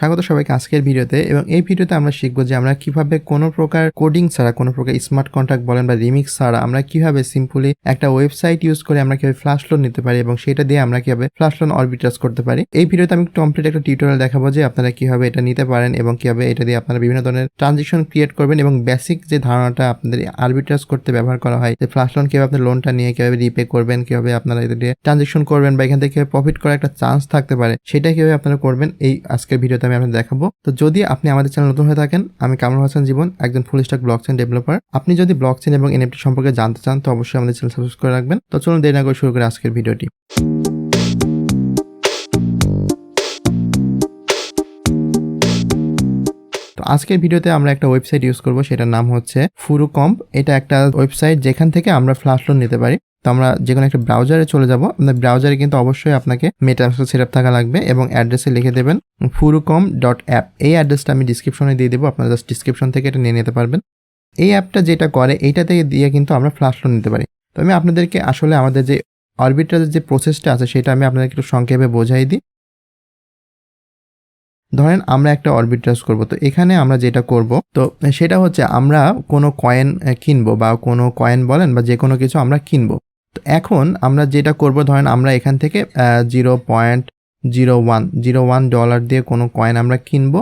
স্বাগত সবাইকে আজকের ভিডিওতে। এবং এই ভিডিওতে আমরা শিখবো যে আমরা কিভাবে কোনো প্রকার কোডিং ছাড়া, কোনো প্রকার স্মার্ট কন্ট্রাক্ট বলেন বা রিমিক্স ছাড়া আমরা কিভাবে সিম্পলি একটা ওয়েবসাইট ইউজ করে আমরা কিভাবে ফ্ল্যাশ লোন নিতে পারি এবং সেটা দিয়ে আমরা কিভাবে ফ্ল্যাশ লোন আরবিট্রাজ করতে পারি। এই ভিডিওতে আমি কমপ্লিট একটা টিউটোরিয়াল দেখাবো যে আপনারা কিভাবে এটা নিতে পারেন এবং কিভাবে এটা দিয়ে আপনারা বিভিন্ন ধরনের ট্রানজেকশন ক্রিয়েট করবেন এবং বেসিক যে ধারণাটা আপনাদের আরবিট্রাজ করতে ব্যবহার করা হয়, যে ফ্ল্যাশ লোন কিভাবে আপনার লোনটা নিয়ে কিভাবে রিপে করবেন, কিভাবে আপনারা এটা দিয়ে ট্রানজেকশন করবেন বা এখান থেকে প্রফিট করার একটা চান্স থাকতে পারে, সেটা কিভাবে আপনারা করবেন এই আজকের ভিডিওতে আমি আপনাদের দেখাবো। তো যদি আপনি আমাদের চ্যানেল নতুন হয়ে থাকেন, আমি কামরুল হাসান জীবন, একজন ফুল স্ট্যাক ব্লকচেন ডেভেলপার। আপনি যদি ব্লকচেন এবং এনএফটি সম্পর্কে জানতে চান তো অবশ্যই আমাদের চ্যানেল সাবস্ক্রাইব করে রাখবেন। তো চলুন দেরি না করে শুরু করি আজকের ভিডিওটি। তো আজকের ভিডিওতে আমরা একটা ওয়েবসাইট ইউজ করব, সেটার নাম হচ্ছে ফুরুকম্ব। এটা একটা ওয়েবসাইট যেখান থেকে আমরা ফ্ল্যাশ লোন নিতে পারি। তো আমরা যে কোনো একটা ব্রাউজারে চলে যাব। আপনার ব্রাউজারে কিন্তু অবশ্যই আপনাকে মেটামাস্ক সেটআপ থাকা লাগবে এবং অ্যাড্রেসে লিখে দেবেন furucomb.app। এই অ্যাড্রেসটা আমি ডিসক্রিপশনে দিয়ে দেবো, আপনারা জাস্ট ডিসক্রিপশন থেকে এটা নিয়ে নিতে পারবেন। এই অ্যাপটা যেটা করে, এইটা থেকে দিয়ে কিন্তু আমরা ফ্ল্যাশ লোন নিতে পারি। তো আমি আপনাদেরকে আসলে আমাদের যে আরবিট্রাজের যে প্রসেসটা আছে সেটা আমি আপনাদেরকে একটু সংক্ষেপে বোঝাই দিই। ধরেন আমরা একটা আরবিট্রাজ করব, তো এখানে আমরা যেটা করব তো সেটা হচ্ছে আমরা কোনো কয়েন কিনবো বা কোনো কয়েন বলেন বা যে কোনো কিছু আমরা কিনবো। তো এখন আমরা যেটা করব, ধরেন আমরা এখান থেকে $0.01 দিয়ে কোনো কয়েন আমরা কিনবো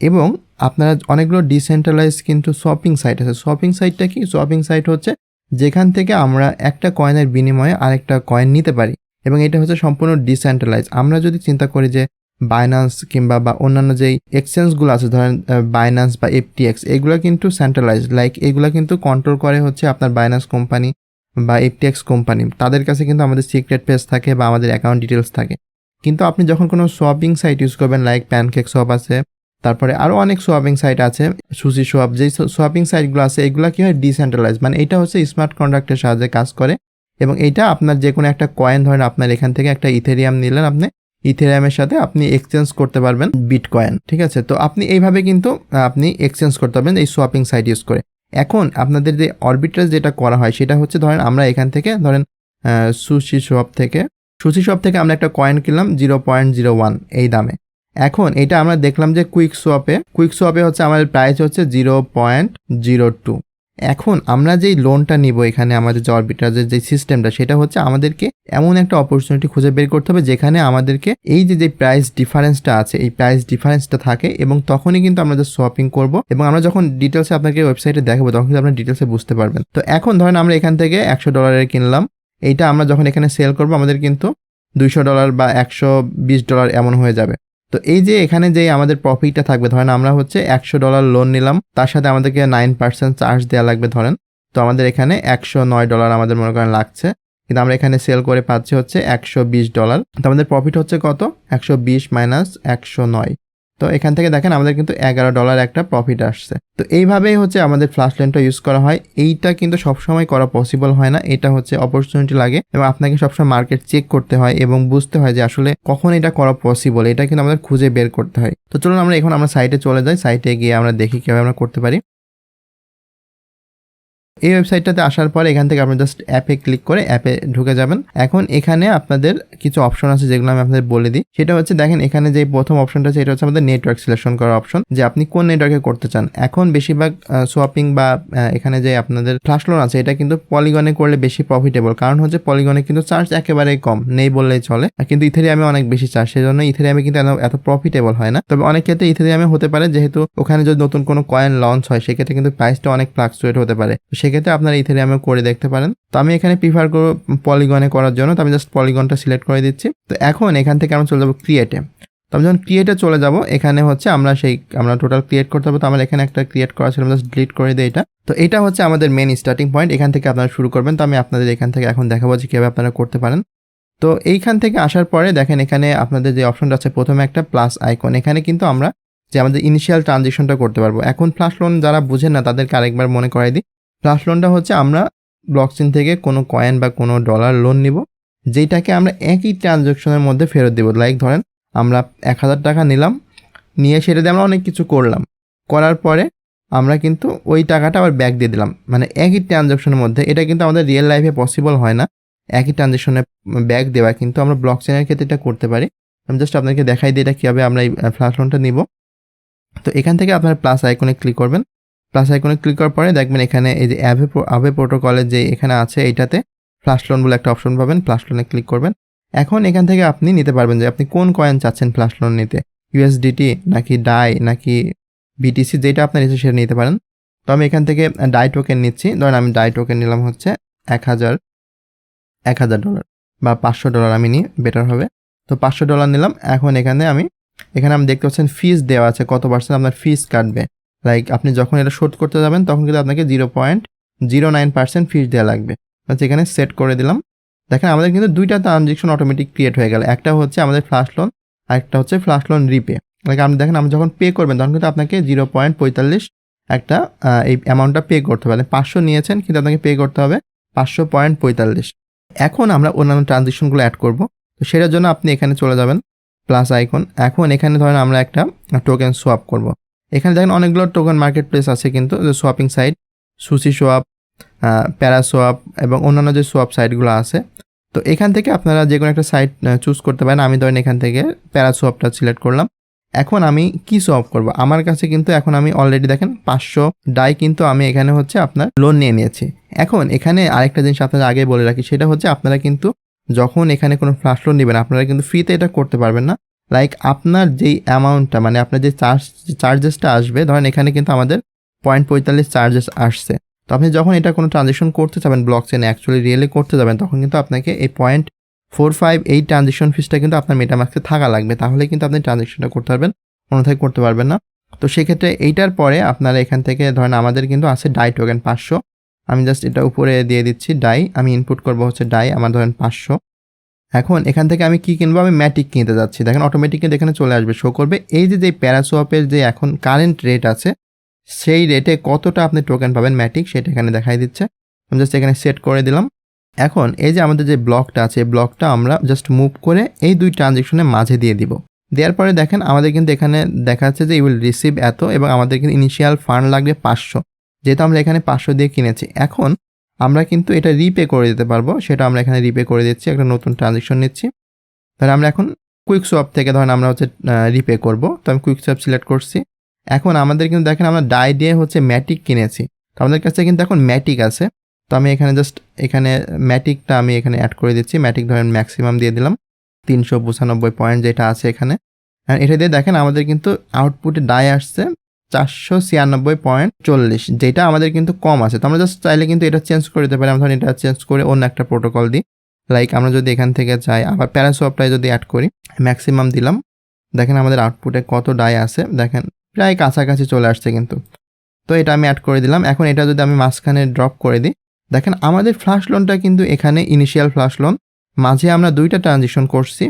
এবং আপনারা অনেকগুলো ডিসেন্ট্রালাইজ কিন্তু শপিং সাইট আছে। শপিং সাইটটা কি? শপিং সাইট হচ্ছে যেখান থেকে আমরা একটা কয়েনের বিনিময়ে আরেকটা কয়েন নিতে পারি এবং এটা হচ্ছে সম্পূর্ণ ডিসেন্ট্রালাইজ। আমরা যদি চিন্তা করি যে বাইন্যান্স কিংবা বা অন্যান্য যেই এক্সচেঞ্জগুলো আছে, ধরেন বাইন্যান্স বা FTX, এগুলো কিন্তু সেন্ট্রালাইজ, লাইক এগুলো কিন্তু কন্ট্রোল করে হচ্ছে আপনার বাইন্যান্স কোম্পানি বা FTX কোম্পানি। তাদের কাছে কিন্তু আমাদের সিক্রেট পেজ থাকে বা আমাদের অ্যাকাউন্ট ডিটেলস থাকে। কিন্তু আপনি যখন কোনো সোয়াপিং সাইট ইউজ করবেন, লাইক প্যানকেক সোয়াপ আছে, তারপরে আরও অনেক সোয়াপিং সাইট আছে, সুসি সোয়াপ, যেই সোয়াপিং সাইটগুলো আছে এগুলো কি হয়? ডিসেন্ট্রালাইজ, মানে এটা হচ্ছে স্মার্ট কন্ট্রাক্টের সাহায্যে কাজ করে এবং এইটা আপনার যে কোনো একটা কয়েন, ধরেন আপনার এখান থেকে একটা ইথেরিয়াম নিলেন, আপনি ইথেরিয়ামের সাথে আপনি এক্সচেঞ্জ করতে পারবেন বিটকয়েন, ঠিক আছে? তো আপনি এইভাবে কিন্তু আপনি এক্সচেঞ্জ করতে পারবেন এই সোয়াপিং সাইট ইউজ করে। এখন আপনাদের যে আরবিট্রাজ যেটা করা হয় সেটা হচ্ছে, ধরেন আমরা এখান থেকে ধরেন সুসি সোয়াপ থেকে আমরা একটা কয়েন কিনলাম 0.01 এই দামে। এখন এটা আমরা দেখলাম যে কুইক সোয়াপে হচ্ছে আমাদের প্রাইস হচ্ছে 0.02। এখন আমরা যেই লোনটা নিব, এখানে আমাদের যে আরবিট্রাজের যে সিস্টেমটা, সেটা হচ্ছে আমাদেরকে এমন একটা অপরচুনিটি খুঁজে বের করতে হবে যেখানে আমাদেরকে এই যে প্রাইস ডিফারেন্সটা আছে, এই প্রাইস ডিফারেন্সটা থাকে এবং তখনই কিন্তু আমরা যে সোয়াপিং করব এবং আমরা যখন ডিটেলসে আপনাকে ওয়েবসাইটে দেখাবো তখন কিন্তু আপনার ডিটেলসে বুঝতে পারবেন। তো এখন ধরেন আমরা এখান থেকে $100 কিনলাম, এইটা আমরা যখন এখানে সেল করব আমাদের কিন্তু $200 বা $120 এমন হয়ে যাবে। তো এই যে এখানে যে আমাদের প্রফিটটা থাকবে, ধরেন আমরা হচ্ছে $100 লোন নিলাম, তার সাথে আমাদেরকে 9% চার্জ দেওয়া লাগবে ধরেন। তো আমাদের এখানে $109 আমাদের মনে করেন লাগছে, কিন্তু আমরা এখানে সেল করে পাচ্ছি হচ্ছে $120। তো আমাদের প্রফিট হচ্ছে কত? 120 মাইনাস 109। তো এখান থেকে দেখেন আমাদের কিন্তু $11 একটা প্রফিট আসছে। তো এইভাবেই হচ্ছে আমাদের ফ্ল্যাশ লোনটা ইউজ করা হয়। এইটা কিন্তু সবসময় করা পসিবল হয় না, এটা হচ্ছে অপরচুনিটি লাগে এবং আপনাকে সবসময় মার্কেট চেক করতে হয় এবং বুঝতে হয় যে আসলে কখন এটা করা পসিবল, এটা কিন্তু আমাদের খুঁজে বের করতে হয়। তো চলুন আমরা এখন আমরা সাইটে চলে যাই, সাইটে গিয়ে আমরা দেখি কিভাবে আমরা করতে পারি। এই ওয়েবসাইটটাতে আসার পরে এখান থেকে আপনি জাস্ট অ্যাপে ক্লিক করে অ্যাপে ঢুকে যাবেন। এখন এখানে আপনাদের কিছু অপশন আছে যেগুলো আমি আপনাদের বলে দিই। সেটা হচ্ছে দেখেন এখানে যে প্রথম অপশনটা আছে এটা হচ্ছে আমাদের নেটওয়ার্ক সিলেকশন করার অপশন, যে আপনি কোন নেটওয়ার্কে করতে চান। এখন বেশিরভাগ সোয়াপিং বা এখানে যে আপনাদের ফ্ল্যাশ লোন আছে এটা কিন্তু পলিগনে করলে বেশি প্রফিটেবল, কারণ হচ্ছে পলিগনে কিন্তু চার্জ একেবারেই কম, নেই বললেই চলে, কিন্তু ইথেরিয়ামে অনেক বেশি চার্জ, সেজন্য ইথেরিয়ামে কিন্তু এত প্রফিটেবল হয় না। তবে অনেক ক্ষেত্রে ইথেরিয়ামে হতে পারে, যেহেতু ওখানে যদি নতুন কোনো কয়েন লঞ্চ হয় সেক্ষেত্রে কিন্তু প্রাইসটা অনেক ফ্লাকচুয়েট হতে পারে, সেক্ষেত্রে আপনারা ইথেরিয়ামে করে দেখতে পারেন। তো আমি এখানে প্রিফার করব পলিগনে করার জন্য, তো আমি জাস্ট পলিগনটা সিলেক্ট করে দিচ্ছি। তো এখন এখান থেকে আমরা চলে যাবো ক্রিয়েটে। তো আমি যখন ক্রিয়েটে চলে যাব, এখানে হচ্ছে আমরা টোটাল ক্রিয়েট করতে হবে। তো আমরা এখানে একটা ক্রিয়েট করা ছিল, জাস্ট ডিলিট করে দিই এটা। তো এটা হচ্ছে আমাদের মেন স্টার্টিং পয়েন্ট, এখান থেকে আপনারা শুরু করবেন। তো আমি আপনাদের এখান থেকে এখন দেখাবো যে কীভাবে আপনারা করতে পারেন। তো এইখান থেকে আসার পরে দেখেন এখানে আপনাদের যে অপশনটা আছে প্রথমে একটা প্লাস আইকন, এখানে কিন্তু আমরা যে আমাদের ইনিশিয়াল ট্রানজেকশনটা করতে পারবো। এখন ফ্ল্যাশ লোন যারা বুঝেন না তাদেরকে আরেকবার মনে করাই দিই। ফ্ল্যাশ লোনটা হচ্ছে আমরা ব্লকচেন থেকে কোনো কয়েন বা কোনো ডলার লোন নিব, যেটাকে আমরা একই ট্রানজ্যাকশনের মধ্যে ফেরত দেবো। লাইক ধরেন আমরা 1000 টাকা নিলাম, নিয়ে সেটা দিয়ে আমরা অনেক কিছু করলাম, করার পরে আমরা কিন্তু ওই টাকাটা আবার ব্যাক দিয়ে দিলাম, মানে একই ট্রানজ্যাকশনের মধ্যে। এটা কিন্তু আমাদের রিয়েল লাইফে পসিবল হয় না একই ট্রানজ্যাকশনে ব্যাক দেওয়া, কিন্তু আমরা ব্লকচেনের ক্ষেত্রে এটা করতে পারি। আমি জাস্ট আপনাকে দেখাই দিই এটা কীভাবে আমরা এই ফ্ল্যাশ লোনটা নিব। তো এখান থেকে আপনারা প্লাস আইকনে ক্লিক করবেন। প্লাস আইকনে ক্লিক করার পরে দেখবেন এখানে এই যে আবে প্রোটোকলের যে এখানে আছে এইটাতে ফ্ল্যাশ লোন বলে একটা অপশন পাবেন, ফ্ল্যাশ লোনে ক্লিক করবেন। এখন এখান থেকে আপনি নিতে পারবেন যে আপনি কোন কয়েন চাচ্ছেন ফ্ল্যাশ লোন নিতে, ইউএসডিটি নাকি ডাই নাকি বিটিসি, যেটা আপনার ইচ্ছে সেটা নিতে পারেন। তো আমি এখান থেকে ডাই টোকেন নিচ্ছি। ধরেন আমি ডাই টোকেন নিলাম হচ্ছে $1000 বা $500 আমি নিই, বেটার হবে। তো $500 নিলাম। এখন এখানে আমি দেখতে পাচ্ছেন ফিস দেওয়া আছে, কত পার্সেন্ট আপনার ফিস কাটবে। লাইক আপনি যখন এটা শোধ করতে যাবেন তখন কিন্তু আপনাকে 0.09% ফিস দেওয়া লাগবে। আচ্ছা, এখানে সেট করে দিলাম। দেখেন আমাদের কিন্তু দুইটা ট্রানজেকশন অটোমেটিক ক্রিয়েট হয়ে গেল, একটা হচ্ছে আমাদের ফ্ল্যাশ লোন আর একটা হচ্ছে ফ্ল্যাশ লোন রিপে। লাইক আপনি দেখেন আপনি যখন পে করবেন তখন কিন্তু আপনাকে 0.45 একটা এই অ্যামাউন্টটা পে করতে হবে। 500 নিয়েছেন কিন্তু আপনাকে পে করতে হবে 500.45। এখন আমরা অন্যান্য ট্রানজেকশনগুলো অ্যাড করব। তো সেটার জন্য আপনি এখানে চলে যাবেন প্লাস আইকন। এখন এখানে ধরেন আমরা একটা টোকেন সোয়াপ করব। এখানে দেখেন অনেকগুলো টোকেন মার্কেট প্লেস আছে কিন্তু, যে সোয়াপিং সাইট, সুসি সোয়াপ, প্যারা সোয়াপ এবং অন্যান্য যে সোয়াপ সাইটগুলো আছে। তো এখান থেকে আপনারা যে কোনো একটা সাইট চুজ করতে পারেন। আমি ধরেন এখান থেকে প্যারা সোয়াপটা সিলেক্ট করলাম। এখন আমি কি সোয়াপ করব, আমার কাছে কিন্তু এখন আমি অলরেডি দেখেন 500 ডাই কিন্তু আমি এখানে হচ্ছে আপনার লোন নিয়ে নিয়েছি। এখন এখানে আরেকটা জিনিস আপনারা আগে বলে রাখি, সেটা হচ্ছে আপনারা কিন্তু যখন এখানে কোনো ফ্ল্যাশ লোন নেবেন আপনারা কিন্তু ফ্রিতে এটা করতে পারবেন না। লাইক আপনার যেই অ্যামাউন্টটা মানে আপনার যে চার্জেসটা আসবে, ধরেন এখানে কিন্তু আমাদের 0.45 চার্জেস আসছে। তো আপনি যখন এটা কোনো ট্রানজেকশন করতে যাবেন ব্লক চেনে, অ্যাকচুয়ালি রিয়েলি করতে যাবেন, তখন কিন্তু আপনাকে এই 0.45 এই ট্রানজেকশন ফিসটা কিন্তু আপনার মেটামাস্কে থাকা লাগবে, তাহলে কিন্তু আপনি ট্রানজেকশনটা করতে পারবেন, অন্যথায় করতে পারবেন না। তো সেক্ষেত্রে এইটার পরে আপনারা এখান থেকে ধরেন আমাদের কিন্তু আছে ডাই টোকেন 500। আমি জাস্ট এটা উপরে দিয়ে দিচ্ছি ডাই, আমি ইনপুট করবো হচ্ছে ডাই আমার ধরেন 500। এখন এখান থেকে আমি কি কিনবো, আমি ম্যাটিক কিনতে যাচ্ছি। দেখেন অটোমেটিকলি এখানে চলে আসবে, শো করবে এই যে প্যারাসোয়াপের যে এখন কারেন্ট রেট আছে সেই রেটে কতটা আপনি টোকেন পাবেন ম্যাটিক, সেটা এখানে দেখাই দিচ্ছে। আমি জাস্ট এখানে সেট করে দিলাম। এখন এই যে আমাদের যে ব্লকটা আছে এই ব্লকটা আমরা জাস্ট মুভ করে এই দুই ট্রানজেকশনের মাঝে দিয়ে দিব। দেওয়ার পরে দেখেন আমাদের কিন্তু এখানে দেখা যাচ্ছে যে ইউ উইল রিসিভ এত, এবং আমাদের কিন্তু ইনিশিয়াল ফান্ড লাগবে 500, যেহেতু আমরা এখানে 500 দিয়ে কিনেছি। এখন আমরা কিন্তু এটা রিপে করে দিতে পারবো, সেটা আমরা এখানে রিপে করে দিচ্ছি। একটা নতুন ট্রানজেকশন নিচ্ছি। তাহলে আমরা এখন কুইক সোয়াপ থেকে ধরেন আমরা হচ্ছে রিপে করব। তো আমি কুইক সোয়াপ সিলেক্ট করছি। এখন আমাদের কিন্তু দেখেন আমরা ডাই দিয়ে হচ্ছে ম্যাটিক কিনেছি, তো আমাদের কাছে কিন্তু এখন ম্যাটিক আছে। তো আমি এখানে জাস্ট এখানে ম্যাটিকটা আমি এখানে অ্যাড করে দিচ্ছি। ম্যাটিক ধরেন ম্যাক্সিমাম দিয়ে দিলাম 395 পয়েন্ট যেটা আছে এখানে। এটা দিয়ে দেখেন আমাদের কিন্তু আউটপুটে ডাই আসছে 496.40, যেটা আমাদের কিন্তু কম আছে। তো আমরা জাস্ট চাইলে কিন্তু এটা চেঞ্জ করে দিতে পারি। আমরা ধরেন এটা চেঞ্জ করে অন্য একটা প্রোটোকল দিই। লাইক আমরা যদি এখান থেকে চাই আবার প্যারাসোয়াপটাই যদি অ্যাড করি, ম্যাক্সিমাম দিলাম, দেখেন আমাদের আউটপুটে কত ডাই আছে, দেখেন প্রায় কাছাকাছি চলে আসছে কিন্তু। তো এটা আমি অ্যাড করে দিলাম। এখন এটা যদি আমি মাঝখানে ড্রপ করে দিই, দেখেন আমাদের ফ্ল্যাশ লোনটা কিন্তু এখানে ইনিশিয়াল ফ্ল্যাশ লোন, মাঝে আমরা দুইটা ট্রানজেকশন করছি,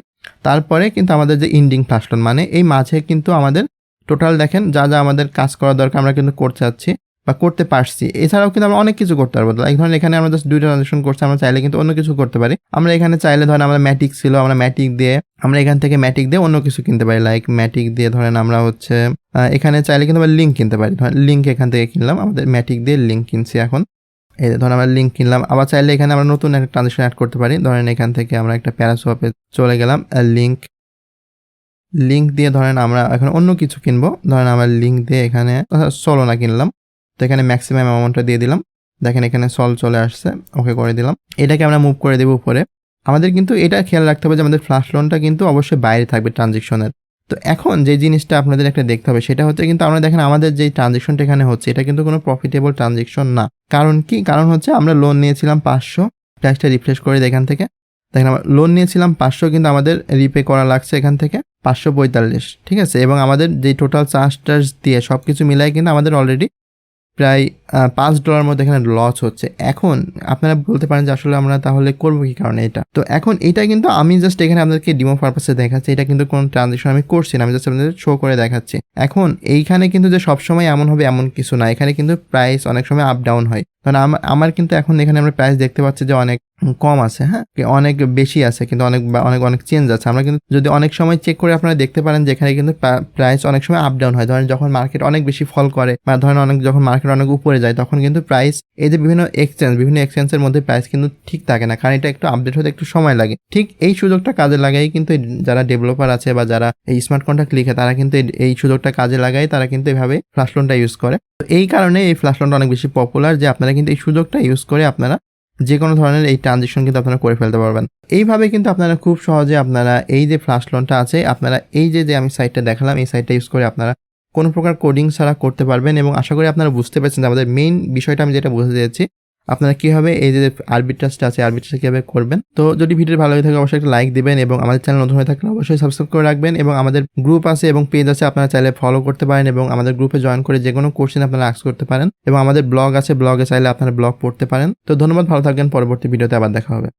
তারপরে কিন্তু আমাদের যে ইন্ডিং ফ্ল্যাশ লোন, মানে এই মাঝে কিন্তু আমাদের টোটাল দেখেন যা যা আমাদের কাজ করা দরকার আমরা কিন্তু করতে যাচ্ছি বা করতে পারছি। এছাড়াও কিন্তু আমরা অনেক কিছু করতে পারবো। লাইক ধরেন এখানে আমরা জাস্ট দুইটা ট্রানজেকশন করছি, আমরা চাইলে কিন্তু অন্য কিছু করতে পারি। আমরা এখানে চাইলে ধরেন আমরা ম্যাটিক ছিল, আমরা ম্যাটিক দিয়ে আমরা এখান থেকে ম্যাটিক দিয়ে অন্য কিছু কিনতে পারি। লাইক ম্যাটিক দিয়ে ধরেন আমরা হচ্ছে এখানে চাইলে কিন্তু আমরা লিঙ্ক কিনতে পারি। ধরেন লিঙ্ক এখান থেকে কিনলাম, আমাদের ম্যাটিক দিয়ে লিঙ্ক কিনছি। এখন এই ধরেন আমরা লিঙ্ক কিনলাম। আবার চাইলে এখানে আমরা নতুন একটা ট্রানজেকশন অ্যাড করতে পারি। ধরেন এখান থেকে আমরা একটা প্যারাসোয়াপে চলে গেলাম, লিঙ্ক দিয়ে ধরেন আমরা এখন অন্য কিছু কিনবো। ধরেন আমরা লিঙ্ক দিয়ে এখানে সলোনা কিনলাম। তো এখানে ম্যাক্সিমাম অ্যামাউন্টটা দিয়ে দিলাম। দেখেন এখানে চলে আসছে, ওকে করে দিলাম। এটাকে আমরা মুভ করে দেবো উপরে। আমাদের কিন্তু এটা খেয়াল রাখতে হবে যে আমাদের ফ্ল্যাশ লোনটা কিন্তু অবশ্যই বাইরে থাকবে ট্রানজেকশনের। তো এখন যে জিনিসটা আপনাদের একটা দেখতে হবে সেটা হচ্ছে কিন্তু আমরা দেখেন আমাদের যে ট্রানজেকশনটা এখানে হচ্ছে এটা কিন্তু কোনো প্রফিটেবল ট্রানজেকশন না। কারণ কি, কারণ হচ্ছে আমরা লোন নিয়েছিলাম 500, প্রাইসটা রিফ্রেশ করে এখান থেকে দেখেন আমরা লোন নিয়েছিলাম 500, কিন্তু আমাদের রিপে করা লাগছে এখান থেকে 545, ঠিক আছে। এবং আমাদের যে টোটাল চার্জ দিয়ে সব কিছু মিলাই কিন্তু আমাদের অলরেডি প্রায় $5 মধ্যে এখানে লস হচ্ছে। এখন আপনারা বলতে পারেন যে আসলে আমরা তাহলে করবো কি কারণে এটা। তো এখন এটা কিন্তু আমি জাস্ট এখানে আপনাদেরকে ডিমো পারপাসে দেখাচ্ছি, এটা কিন্তু কোনো ট্রানজেকশন আমি করছি না, আমি জাস্ট আপনাদের শো করে দেখাচ্ছি। এখন এইখানে কিন্তু যে সবসময় এমন হবে এমন কিছু না, এখানে কিন্তু প্রাইস অনেক সময় আপ ডাউন হয়। কারণ আমার কিন্তু এখন এখানে আমরা প্রাইস দেখতে পাচ্ছি যে অনেক কম আছে, হ্যাঁ, অনেক বেশি আছে, কিন্তু অনেক চেঞ্জ আছে। আমরা কিন্তু যদি অনেক সময় চেক করে আপনারা দেখতে পারেন যেখানে কিন্তু প্রাইস অনেক সময় আপ ডাউন হয়। ধরেন যখন মার্কেট অনেক বেশি ফল করে বা ধরেন যখন মার্কেট অনেক উপরে যায়, তখন কিন্তু প্রাইস এই যে বিভিন্ন এক্সচেঞ্জের মধ্যে প্রাইস কিন্তু ঠিক থাকে না, কারণ এটা একটু আপডেট হতে একটু সময় লাগে। ঠিক এই সুযোগটা কাজে লাগাই কিন্তু যারা ডেভেলপার আছে বা যারা এই স্মার্ট কন্ট্রাক্ট লিখে, তারা কিন্তু এই সুযোগটা কাজে লাগাই তারা কিন্তু এভাবে ফ্ল্যাশলোনটা ইউজ করে। তো এই কারণে এই ফ্ল্যাশলোনটা অনেক বেশি পপুলার, যে আপনারা কিন্তু এই সুযোগটা ইউজ করে আপনারা যে কোনো ধরনের এই ট্রানজেকশন কিন্তু আপনারা করে ফেলতে পারবেন। এইভাবে কিন্তু আপনারা খুব সহজে আপনারা এই যে ফ্ল্যাশলোনটা আছে, আপনারা এই যে আমি সাইটটা দেখালাম, এই সাইটটা ইউজ করে আপনারা কোনো প্রকার কোডিং ছাড়া করতে পারবেন। এবং আশা করি আপনারা বুঝতে পেরেছেন যে আমাদের মেইন বিষয়টা আমি যেটা বুঝতে চেয়েছি, আপনারা কীভাবে এই যে আরবিট্রাজটা আছে, আরবিট্রাজটা কীভাবে করবেন। তো যদি ভিডিও ভালো হয়ে থাকে অবশ্যই একটা লাইক দিবেন, এবং আমাদের চ্যানেল নতুন হয়ে থাকলে অবশ্যই সাবস্ক্রাইব করে রাখবেন। এবং আমাদের গ্রুপ আছে এবং পেজ আছে, আপনারা চাইলে ফলো করতে পারেন এবং আমাদের গ্রুপে জয়েন করে যে কোনো কোশ্চেন আপনারা আস্ক করতে পারেন। এবং আমাদের ব্লগ আছে, ব্লগে চাইলে আপনারা ব্লগ পড়তে পারেন। তো ধন্যবাদ, ভালো থাকবেন, পরবর্তী ভিডিওতে আবার দেখা হবে।